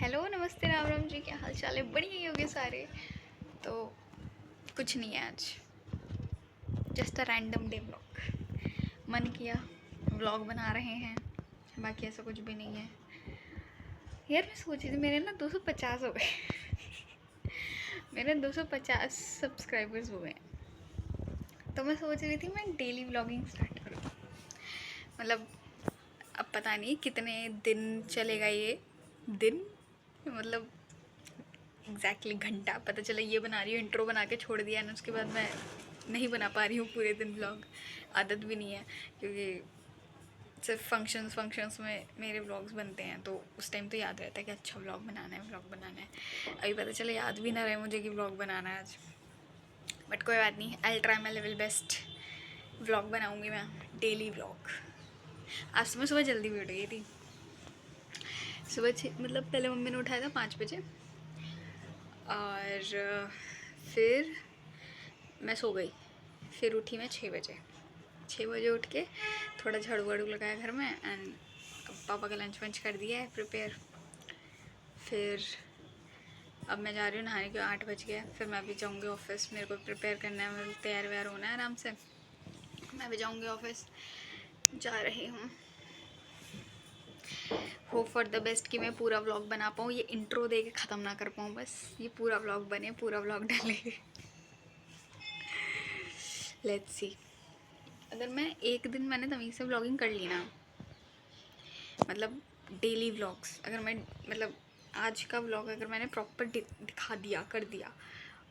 Hello नमस्ते राम राम जी, क्या हाल चाल है? बढ़िया ही होगे सारे। तो कुछ नहीं है आज, just a random day vlog. मन किया व्लॉग बना रहे हैं, बाकी ऐसा कुछ भी नहीं है। यार मैं सोची थी मेरे ना 250 हो गए मेरे 250 सब्सक्राइबर्स हो गए, तो मैं सोच रही थी मैं डेली व्लॉगिंग स्टार्ट करूँ। मतलब अब पता नहीं कितने दिन चलेगा ये दिन, मतलब एग्जैक्टली घंटा। पता चला ये बना रही हूँ, इंट्रो बना के छोड़ दिया ना, उसके बाद मैं नहीं बना पा रही हूँ पूरे दिन व्लॉग। आदत भी नहीं है, क्योंकि सिर्फ फंक्शंस में मेरे व्लॉग्स बनते हैं, तो उस टाइम तो याद रहता है कि अच्छा व्लॉग बनाना है, व्लॉग बनाना है। अभी पता चला याद भी ना रहे मुझे कि व्लॉग बनाना है आज, बट कोई बात नहीं, I try my level best. Vlog बनाऊँगी मैं, डेली व्लॉग। आज तो मैं सुबह जल्दी भी उठ गई थी। सुबह 6, मतलब पहले मम्मी ने उठाया था 5 बजे, और फिर मैं सो गई। फिर उठी मैं 6 बजे उठ के थोड़ा झाड़ू वाड़ू लगाया घर में, एंड पापा का लंच वंच कर दिया है प्रिपेयर। फिर अब मैं जा रही हूँ नहाने, क्यों 8 बज गया। फिर मैं भी जाऊँगी ऑफिस, मेरे को प्रिपेयर करना है, मेरे तैयार व्यार होना है आराम से। मैं भी जाऊँगी ऑफिस, जा रही हूँ। होप फॉर द बेस्ट कि मैं पूरा व्लॉग बना पाऊँ, ये इंट्रो दे के ख़त्म ना कर पाऊँ, बस ये पूरा व्लॉग बने, पूरा व्लॉग डाले। Let's see. अगर मैं एक दिन मैंने तमीज़ से व्लॉगिंग कर ली ना, मतलब डेली व्लॉग्स, अगर मैं मतलब आज का व्लॉग अगर मैंने प्रॉपर दिखा दिया, कर दिया,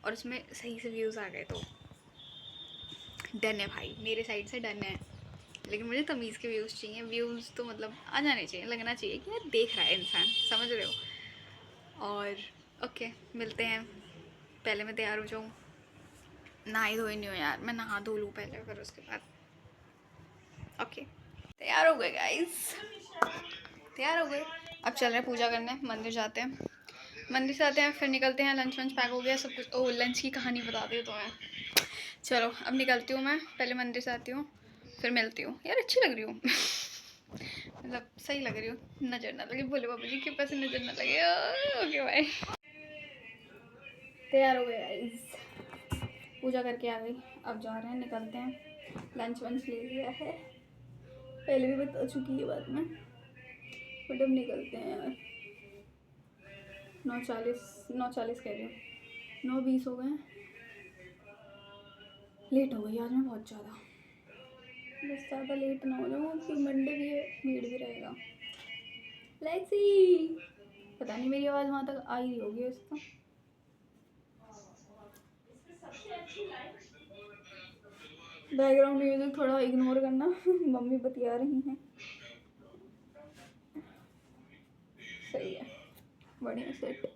और उसमें सही से व्यूज़ आ गए, तो डन है भाई, मेरे साइड से डन है। लेकिन मुझे तमीज़ के व्यूज़ चाहिए। व्यूज़ तो मतलब आ जाने चाहिए, लगना चाहिए कि यार देख रहा है इंसान, समझ रहे हो। और ओके, मिलते हैं। पहले मैं तैयार हो जाऊँ, नहाई धोई नहीं हो यार, मैं नहा धो लूँ पहले, फिर उसके बाद ओके। तैयार हो गए गाइस, तैयार हो गए। अब चल रहे हैं पूजा करने, मंदिर जाते हैं। मंदिर से आते हैं, फिर निकलते हैं। लंच वंच पैक हो गया सब कुछ। ओह, लंच की कहानी बताती हूँ तुम्हें। चलो अब निकलती हूँ मैं, पहले मंदिर से आती हूँ, फिर मिलती हूँ। यार अच्छी लग रही हूँ मतलब सही लग रही हूँ, नज़र ना लगे, बोले बाबा जी के पास नज़र ना लगे। Okay bye. तैयार हो गए गाइस, पूजा करके आ गई। अब जा रहे हैं, निकलते हैं। लंच वंच ले लिया है, पहले भी बता चुकी है बात में, बट अब निकलते हैं यार। 9:40 कह रही हूँ, 9:20 हो गए। लेट हो गई आज मैं बहुत ज़्यादा, बस ज़्यादा लेट ना हो जाऊँ, क्योंकि मंडे भी है, भीड़ भी रहेगा। लेट्स सी, पता नहीं मेरी आवाज़ वहाँ तक आ ही रही होगी उसको। बैकग्राउंड म्यूजिक थोड़ा इग्नोर करना मम्मी बतिया रही हैं। सही है, बढ़िया सेट।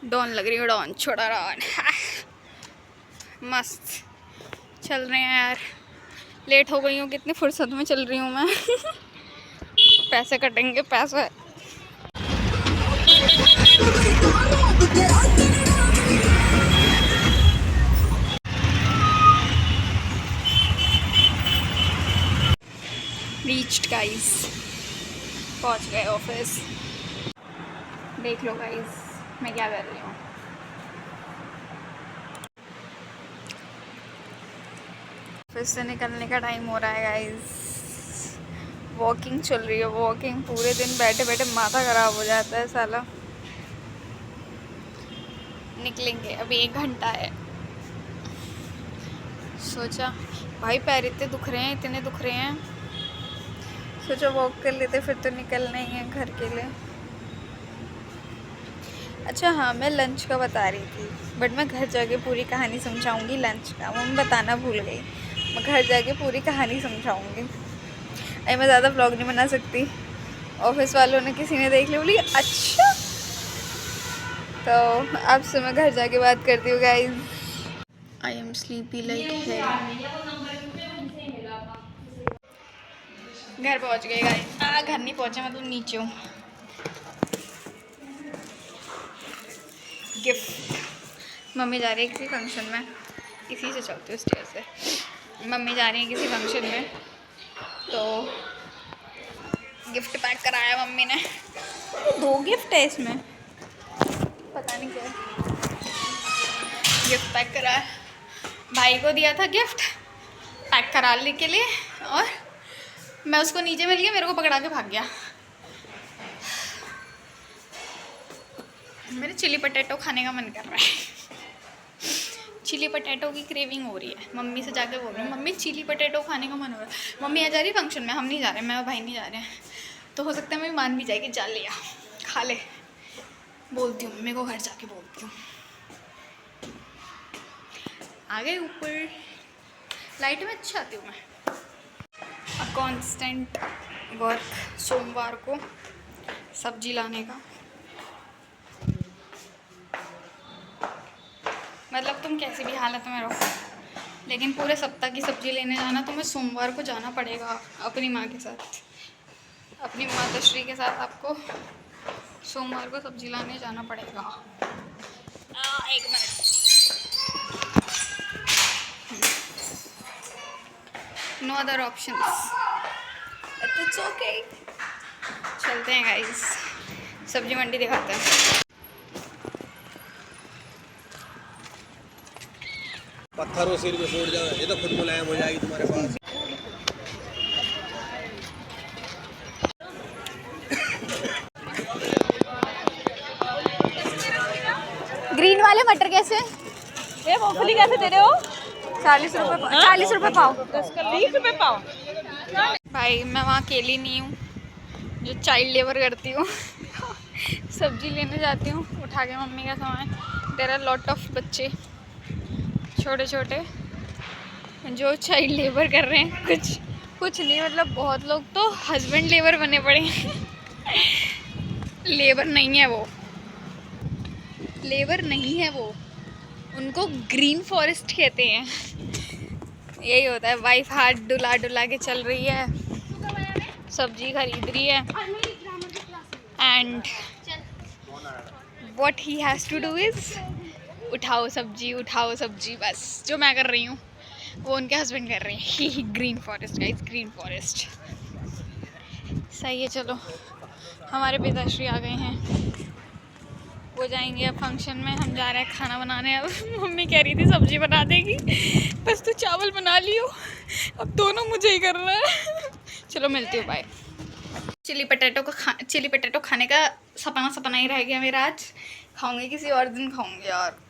डॉन लग रही है, डॉन, छोटा डॉन। मस्त चल रहे हैं यार। लेट हो गई हूँ, कितनी फुर्सत में चल रही हूँ मैं पैसे कटेंगे, पैसे। रीच्ड गाइस, पहुँच गए ऑफिस। देख लो गाइस मैं क्या कर रही हूँ। ऑफिस से निकलने का टाइम हो रहा है गाइस। वॉकिंग चल रही है, वॉकिंग। पूरे दिन बैठे बैठे माथा ख़राब हो जाता है साला। निकलेंगे, अभी 1 घंटा है। सोचा भाई पैर इतने दुख रहे हैं, इतने दुख रहे हैं, सोचा वॉक कर लेते, फिर तो निकलना ही है घर के लिए। अच्छा हाँ, मैं लंच का बता रही थी, बट मैं घर जाके पूरी कहानी समझाऊंगी लंच का, वो मैं बताना भूल गई। मैं घर जाके पूरी कहानी समझाऊंगी। अरे मैं ज़्यादा व्लॉग नहीं बना सकती, ऑफिस वालों ने किसी ने देख लिया, बोली अच्छा। तो अब से मैं घर जाके बात करती हूँ guys. I am sleepy like hell. घर पहुँच गए गाइस। घर नहीं पहुँचे, मतलब नीचे हूँ। गिफ्ट, मम्मी जा रही है किसी फंक्शन में, इसी से चलती हूँ स्टेयर से। मम्मी जा रही है किसी फंक्शन में, तो गिफ्ट पैक कराया मम्मी ने। 2 गिफ्ट है इसमें, पता नहीं क्या। गिफ्ट पैक कराया, भाई को दिया था गिफ्ट पैक कराने के लिए, और मैं उसको नीचे मिल गया, मेरे को पकड़ा के भाग गया। मेरे चिली पटेटो खाने का मन कर रहा है। चिली पटेटो की क्रेविंग हो रही है। मम्मी से जाके बोल रही हूँ, मम्मी चिली पटेटो खाने का मन हो रहा है। मम्मी आ जा रही है फंक्शन में, हम नहीं जा रहे, मैं और भाई नहीं जा रहे हैं। तो हो सकता है मम्मी मान भी जाएगी, जा लिया खा ले। बोलती हूँ मम्मी को, घर जाके बोलती हूँ। आ गए ऊपर, लाइट में अच्छा आती हूँ मैं। अ कॉन्स्टेंट वर्क सोमवार को सब्जी लाने का। मतलब तुम कैसी भी हालत में रहो, लेकिन पूरे सप्ताह की सब्ज़ी लेने जाना, तुम्हें सोमवार को जाना पड़ेगा अपनी माँ के साथ। अपनी माताश्री के साथ आपको सोमवार को सब्ज़ी लाने जाना पड़ेगा। 1 minute, no other options, it's okay. चलते हैं गाइस, सब्जी मंडी दिखाते हैं। पत्थरों सिर पे छोड़ जाओ, ये तो खुद मुलायम हो जाएगी तुम्हारे पास। ग्रीन वाले मटर कैसे? ये मूंगफली कैसे दे रहे हो? 40 रुपये, 40 रुपये पाव। 20 रुपए पाव। भाई मैं वहाँ अकेली नहीं हूँ जो चाइल्ड लेबर करती हूँ। सब्जी लेने जाती हूँ उठा के मम्मी का सामान। देयर आर लॉट ऑफ बच्चे छोटे छोटे जो चाइल्ड लेबर कर रहे हैं। कुछ नहीं, मतलब बहुत लोग तो हस्बैंड लेबर बने पड़े हैं। लेबर नहीं है वो, लेबर नहीं है वो, उनको ग्रीन फॉरेस्ट कहते हैं। यही होता है, वाइफ हाथ डुला डुला के चल रही है, सब्जी खरीद रही है, and what he has to do is उठाओ सब्जी। बस जो मैं कर रही हूँ वो उनके हस्बैंड कर रहे हैं। ही green forest guys, green forest. सही है, चलो हमारे पिताश्री आ गए हैं, वो जाएंगे अब फंक्शन में, हम जा रहे हैं खाना बनाने। अब मम्मी कह रही थी सब्जी बना देगी, बस तू चावल बना लियो, अब दोनों मुझे ही करना है। चलो मिलती हूँ, बाय। चिली पटेटो खाने का सपना ही रह गया मेरा। आज खाऊंगी, किसी और दिन खाऊंगी यार।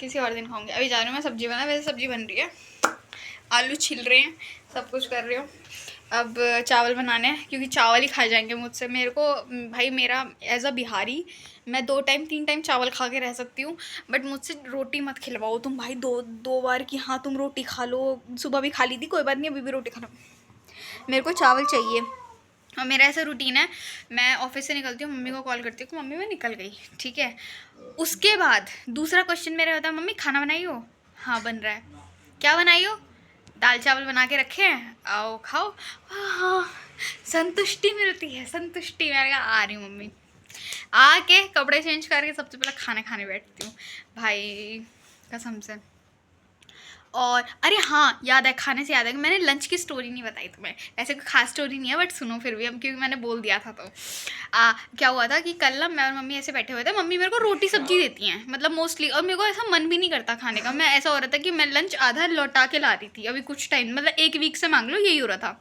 किसी और दिन खाऊंगी। अभी जा रही हूँ मैं सब्जी बना, वैसे सब्जी बन रही है, आलू छिल रहे हैं, सब कुछ कर रही हूँ। अब चावल बनाने हैं, क्योंकि चावल ही खाए जाएंगे मुझसे। मेरे को भाई, मेरा एज अ बिहारी मैं 2 टाइम 3 टाइम चावल खा के रह सकती हूँ, बट मुझसे रोटी मत खिलवाओ तुम भाई। दो बार कि हाँ तुम रोटी खा लो, सुबह भी खा ली थी, कोई बात नहीं, अभी भी रोटी खा लो। मेरे को चावल चाहिए। और मेरा ऐसा रूटीन है, मैं ऑफिस से निकलती हूँ, मम्मी को कॉल करती हूँ कि मम्मी मैं निकल गई, ठीक है। उसके बाद दूसरा क्वेश्चन मेरा होता है, मम्मी खाना बनाई हो? हाँ बन रहा है। क्या बनाई हो? दाल चावल बना के रखे हैं, आओ खाओ। हाँ, संतुष्टि मिलती है, संतुष्टि। मैंने कहा आ रही हूँ मम्मी। आके कपड़े चेंज करके सबसे पहले खाने बैठती हूँ भाई, कसम से। और अरे हाँ, याद है, खाने से याद है कि मैंने लंच की स्टोरी नहीं बताई तुम्हें। ऐसे कोई खास स्टोरी नहीं है, बट सुनो फिर भी, अब क्योंकि मैंने बोल दिया था। तो क्या हुआ था कि कल ना मैं और मम्मी ऐसे बैठे हुए थे, मम्मी मेरे को रोटी सब्जी देती हैं मतलब मोस्टली, और मेरे को ऐसा मन भी नहीं करता खाने का। मैं ऐसा हो रहा था कि मैं लंच आधा लौटा के ला रही थी अभी कुछ टाइम, मतलब 1 वीक से मान लो यही हो रहा था।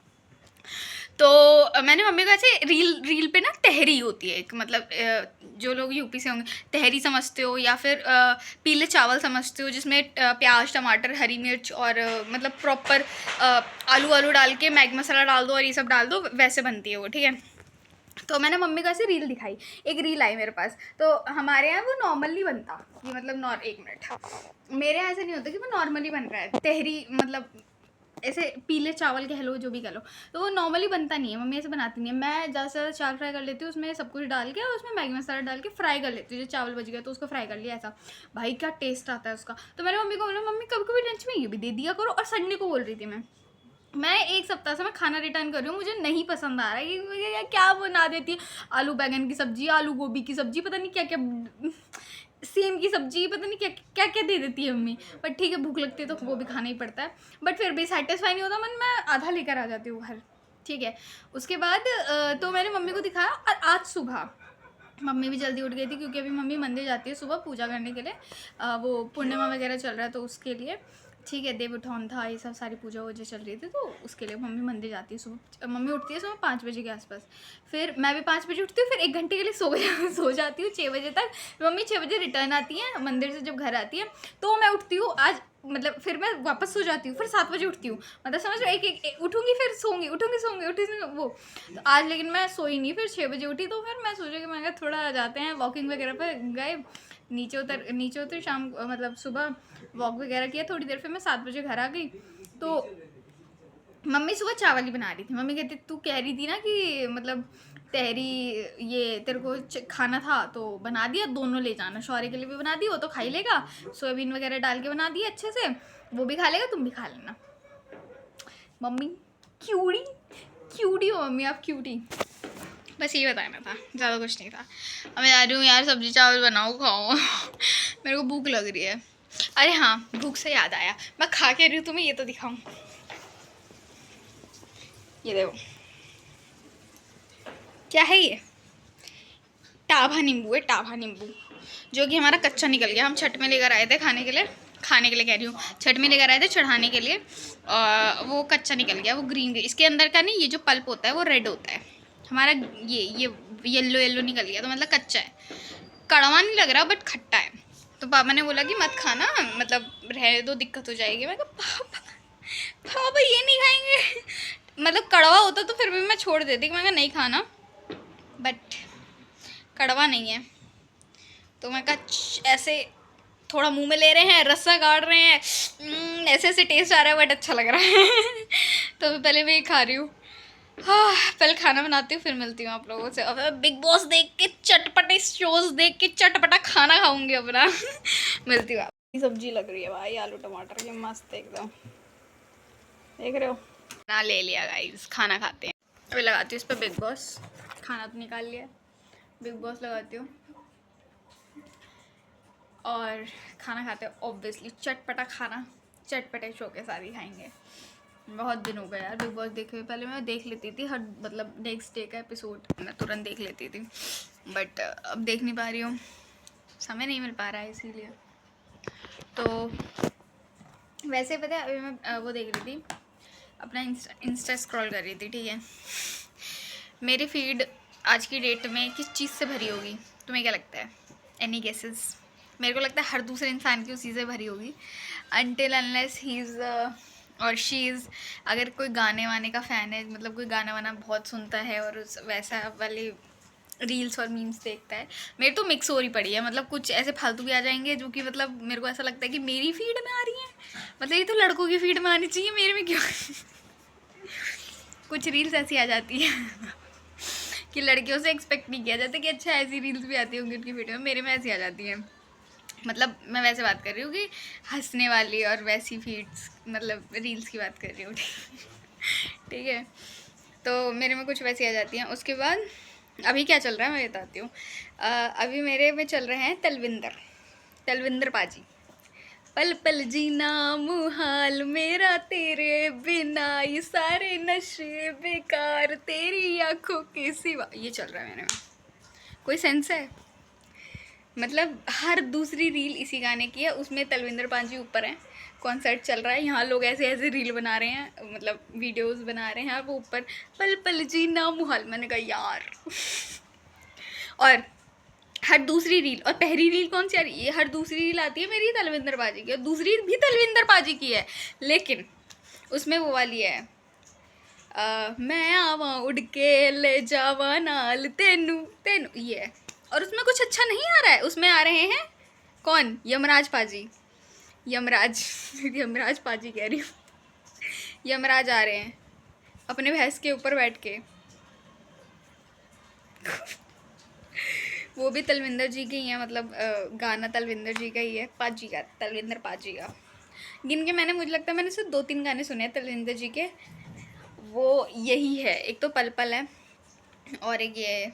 तो मैंने मम्मी को ऐसे रील पे ना तहरी होती है एक, मतलब जो लोग यूपी से होंगे तहरी समझते हो, या फिर पीले चावल समझते हो, जिसमें प्याज टमाटर हरी मिर्च और मतलब प्रॉपर आलू डाल के मैगी मसाला डाल दो और ये सब डाल दो, वैसे बनती है वो, ठीक है। तो मैंने मम्मी को ऐसे रील दिखाई, एक रील आई मेरे पास। तो हमारे यहाँ वो नॉर्मली बनता, ये मतलब 1 मिनट, मेरे यहाँ ऐसे नहीं होता कि वो नॉर्मली बन रहा है तहरी, मतलब ऐसे पीले चावल कह लो, जो भी कह लो, तो वो नॉर्मली बनता नहीं है। मम्मी ऐसे बनाती नहीं है। मैं ज़्यादा से ज़्यादा चावल फ्राई कर लेती हूँ, उसमें सब कुछ डाल के, और उसमें मैगी मसाला डाल के फ्राई कर लेती हूँ। जो चावल बच गया तो उसको फ्राई कर लिया, ऐसा भाई क्या टेस्ट आता है उसका। तो मैंने मम्मी को बोला, मम्मी कभी कभी लंच में ये भी दे दिया करो। और संडे को बोल रही थी मैं 1 सप्ताह से मैं खाना रिटर्न कर रही हूँ, मुझे नहीं पसंद आ रहा है ये क्या बना देती है। आलू बैंगन की सब्जी, आलू गोभी की सब्जी, पता नहीं क्या क्या, सेम की सब्जी, पता नहीं क्या क्या दे देती है मम्मी। बट ठीक है, भूख लगती है तो वो भी खाना ही पड़ता है, बट फिर भी सेटिस्फाई नहीं होता मन, मैं आधा लेकर आ जाती हूँ घर। ठीक है। उसके बाद तो मैंने मम्मी को दिखाया, और आज सुबह मम्मी भी जल्दी उठ गई थी क्योंकि अभी मम्मी मंदिर जाती है सुबह पूजा करने के लिए, वो पूर्णिमा वगैरह चल रहा है तो उसके लिए, ठीक है, देव उठान था, ये सब सारी पूजा वूजा चल रही थी तो उसके लिए मम्मी मंदिर जाती है सुबह। मम्मी उठती है सुबह 5 बजे के आसपास, फिर मैं भी 5 बजे उठती हूँ, फिर 1 घंटे के लिए सो जाती हूँ 6 बजे तक। मम्मी 6 बजे रिटर्न आती है मंदिर से, जब घर आती है तो मैं उठती हूँ आज, मतलब फिर मैं वापस सो जाती हूँ, फिर 7 बजे उठती हूँ, मतलब समझ लो एक उठूँगी फिर सोऊंगी, उठूँगी वो। तो आज लेकिन मैं सोई नहीं, फिर 6 बजे उठी, तो फिर मैं सोचा कि मैं कहा थोड़ा जाते हैं वॉकिंग वगैरह पर गए, नीचे उतर शाम, मतलब सुबह वॉक वगैरह किया थोड़ी देर, फिर मैं 7 बजे घर आ गई। तो मम्मी सुबह चावल ही बना रही थी, मम्मी कहती तू कह रही थी ना कि मतलब तहरी ये तेरे को खाना था तो बना दिया, दोनों ले जाना, शौर्य के लिए भी बना दी, वो तो खा ही लेगा, सोयाबीन वगैरह डाल के बना दिया अच्छे से, वो भी खा लेगा, तुम भी खा लेना। मम्मी क्यूटी हो मम्मी, आप क्यूटी। बस ये बताना था, ज़्यादा कुछ नहीं था। अब मैं जा रही हूँ यार, सब्जी चावल बनाओ खाओ मेरे को भूख लग रही है। अरे हाँ, भूख से याद आया, मैं खा के रही हूँ, तुम्हें ये तो दिखाऊँ, ये देखो क्या है ये, टाभा नींबू है, टाभा नींबू, जो कि हमारा कच्चा निकल गया। हम छठ में लेकर आए थे खाने के लिए कह रही हूँ, छठ में लेकर आए थे चढ़ाने के लिए, वो कच्चा निकल गया, वो ग्रीन, इसके अंदर का नहीं, ये जो पल्प होता है वो रेड होता है, हमारा ये येलो निकल गया, तो मतलब कच्चा है, कड़वा नहीं लग रहा बट खट्टा है। तो पापा ने बोला कि मत खाना, मतलब रह दो, दिक्कत हो जाएगी। मैं कहा पापा ये नहीं खाएंगे, मतलब कड़वा होता तो फिर भी मैं छोड़ देती, मैं कहा नहीं खाना, बट कड़वा नहीं है, तो मैं कहा ऐसे थोड़ा मुंह में ले रहे हैं, रस्सा काट रहे हैं, ऐसे टेस्ट आ रहा है, बट अच्छा लग रहा है तो पहले मैं ये खा रही हूँ। हाँ, पहले खाना बनाती हूँ, फिर मिलती हूँ आप लोगों से। अब बिग बॉस देख के, चटपटे शोज देख के चटपटा खाना खाऊंगी अपना मिलती हूँ। सब्जी लग रही है भाई, आलू टमाटर की मस्त एकदम, देख रहे हो ना, ले लिया गाइस, खाना खाते हैं। अभी लगाती हूँ इस पर बिग बॉस, खाना तो निकाल लिया, बिग बॉस लगाती हूँ और खाना खाते हैं। ऑब्वियसली चटपटा खाना, चटपटे शो के साथ ही खाएंगे। बहुत दिन हो गए यार बिग बॉस देखे हुए, पहले मैं देख लेती थी हर, मतलब नेक्स्ट डे का एपिसोड मैं तुरंत देख लेती थी, बट अब देख नहीं पा रही हूँ, समय नहीं मिल पा रहा है इसीलिए। तो वैसे पता है, अभी मैं वो देख रही थी, अपना इंस्टा स्क्रॉल कर रही थी, ठीक है, मेरी फीड आज की डेट में किस चीज़ से भरी होगी, तुम्हें क्या लगता है? Any guesses? मेरे को लगता है हर दूसरे इंसान की उसी से भरी होगी, अनटिल अनलेस ही इज़ और शी इज़, अगर कोई गाने वाने का फ़ैन है, मतलब कोई गाना वाना बहुत सुनता है और उस वैसा वाले रील्स और मीम्स देखता है। मेरी तो मिक्स हो रही पड़ी है, मतलब कुछ ऐसे फालतू भी आ जाएंगे जो कि मतलब मेरे को ऐसा लगता है कि मेरी फीड में आ रही है, मतलब ये तो लड़कों की फीड में आनी चाहिए, मेरे में क्यों कुछ रील्स ऐसी आ जाती है कि लड़कियों से एक्सपेक्ट नहीं किया जाता कि अच्छा ऐसी रील्स भी आती होंगी उनकी फीड में, मेरे में ऐसी आ जाती हैं। मतलब मैं वैसे बात कर रही हूँ कि हंसने वाली और वैसी फीड्स, मतलब रील्स की बात कर रही हूँ ठीक है, तो मेरे में कुछ वैसी आ जाती हैं। उसके बाद अभी क्या चल रहा है मैं बताती हूँ। अभी मेरे में चल रहे हैं तलविंदर पाजी, पल पल जीना मुहाल मेरा तेरे बिना, ये सारे नशे बेकार तेरी आंखों के सिवा, ये चल रहा है मेरे में। कोई सेंस है? मतलब हर दूसरी रील इसी गाने की है, उसमें तलविंदर पाजी ऊपर हैं, कॉन्सर्ट चल रहा है, यहाँ लोग ऐसे ऐसे रील बना रहे हैं, मतलब वीडियोस बना रहे हैं, और वो ऊपर पल पल जीना मुहाल। मैंने कहा यार और हर दूसरी रील, और पहली रील कौन सी आ रही है, हर दूसरी रील आती है मेरी तलविंदर पाजी की, और दूसरी भी तलविंदर पाजी की है, लेकिन उसमें वो वाली है मैं आवा उड़ के ले जावा नाल तेनू तेनू, ये है। और उसमें कुछ अच्छा नहीं आ रहा है, उसमें आ रहे हैं कौन, यमराज पाजी, यमराज पाजी कह रही हूँ, यमराज आ रहे हैं अपने भैंस के ऊपर बैठ के वो भी तलविंदर जी के ही हैं, मतलब गाना तलविंदर जी का ही है, पाजी का, तलविंदर पाजी का। गिन के मैंने, मुझे लगता है मैंने सिर्फ 2-3 गाने सुने हैं तलविंदर जी के, वो यही है, एक तो पल पल है और एक ये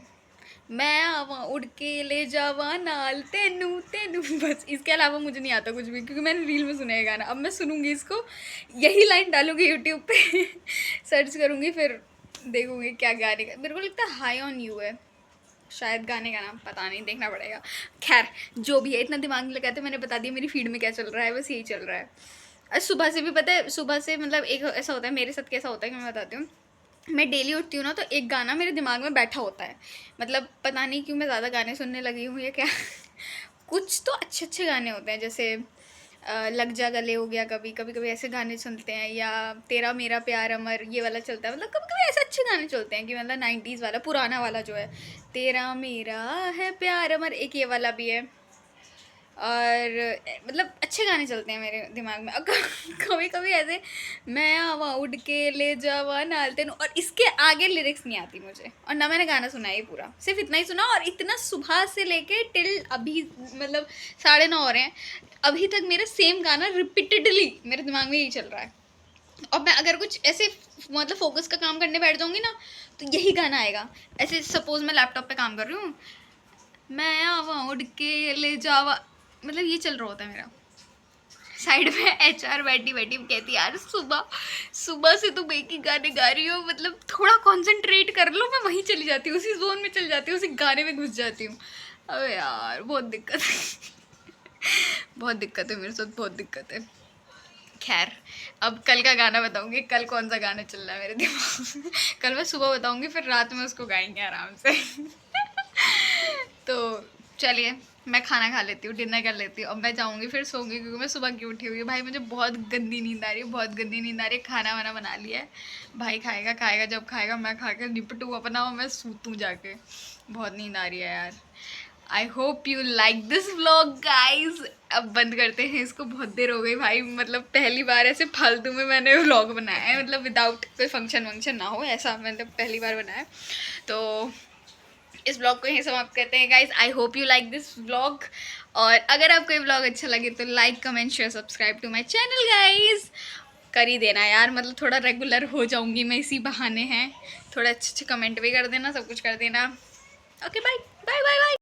मैं आवा उड़ के ले जावा नाल तेनू तेनू, बस इसके अलावा मुझे नहीं आता कुछ भी, क्योंकि मैंने रील में सुना है गाना। अब मैं सुनूंगी इसको, यही लाइन डालूंगी यूट्यूब पे सर्च करूंगी, फिर देखूंगी क्या गाने का, मेरे को लगता है हाई ऑन यू है शायद गाने का नाम, पता नहीं, देखना पड़ेगा। खैर जो भी है, इतना दिमाग नहीं लगाते, मैंने बता दिया मेरी फीड में क्या चल रहा है, बस यही चल रहा है। और सुबह से भी पता है, सुबह से मतलब एक ऐसा होता है मेरे साथ, कैसा होता है कि मैं बताती हूँ। मैं डेली उठती हूँ ना तो एक गाना मेरे दिमाग में बैठा होता है, मतलब पता नहीं क्यों मैं ज़्यादा गाने सुनने लगी हूँ या क्या। कुछ तो अच्छे अच्छे गाने होते हैं, जैसे लग जा गले हो गया, कभी कभी कभी ऐसे गाने सुनते हैं, या तेरा मेरा प्यार अमर ये वाला चलता है, मतलब कभी कभी ऐसे अच्छे गाने चलते हैं कि मतलब 90s वाला पुराना वाला जो है, तेरा मेरा है प्यार अमर, एक ये वाला भी है। और मतलब अच्छे गाने चलते हैं मेरे दिमाग में। और कभी कभी ऐसे मैं आवा उड़ के ले जावा नाल तेनू, और इसके आगे लिरिक्स नहीं आती मुझे, और ना मैंने गाना सुना ये पूरा, सिर्फ इतना ही सुना, और इतना सुबह से लेके टिल अभी मतलब 9:30 हो रहे हैं, अभी तक मेरा सेम गाना रिपीटेडली मेरे दिमाग में यही चल रहा है। और मैं अगर कुछ ऐसे मतलब फोकस का काम करने बैठ जाऊँगी ना तो यही गाना आएगा। ऐसे सपोज मैं लैपटॉप पे काम कर रही हूँ, मैं आवा उड़ के ले जावा, मतलब ये चल रहा होता है मेरा। साइड में HR बैठी बैठी कहती यार सुबह सुबह से तुम एक ही गाने गा रही हो, मतलब थोड़ा कंसंट्रेट कर लो। मैं वहीं चली जाती हूँ, उसी जोन में चली जाती हूँ, उसी गाने में घुस जाती हूँ। अबे यार बहुत दिक्कत है। बहुत दिक्कत है मेरे साथ, बहुत दिक्कत है। खैर अब कल का गाना बताऊंगी, कल कौन सा गाना चल रहा है मेरे दिमाग में। कल मैं सुबह बताऊंगी, फिर रात में उसको गाएंगे आराम से। तो चलिए मैं खाना खा लेती हूँ, डिनर कर लेती हूँ, अब मैं जाऊँगी फिर सोऊंगी, क्योंकि मैं सुबह की उठी हुई हूँ। भाई मुझे बहुत गंदी नींद आ रही है, बहुत गंदी नींद आ रही है। खाना वाना बना लिया है, भाई खाएगा खाएगा, जब खाएगा मैं खा के निपटूँ अपना और मैं सूतूँ जाके। बहुत नींद आ रही है यार। आई hope you like this vlog guys. अब बंद करते हैं इसको, बहुत देर हो गई भाई, मतलब पहली बार ऐसे फालतू में मैंने व्लॉग बनाया है, मतलब विदाउट कोई फंक्शन वंक्शन ना हो ऐसा, मतलब पहली बार बनाया। तो इस ब्लॉग को यहीं समाप्त करते हैं guys. I hope you like this vlog, और अगर आपको ये व्लॉग अच्छा लगे तो like comment share subscribe to my channel guys. कर ही देना यार, मतलब थोड़ा रेगुलर हो जाऊंगी मैं इसी बहाने हैं। थोड़ा अच्छे अच्छे कमेंट भी कर देना, सब कुछ कर देना। Okay bye bye bye bye.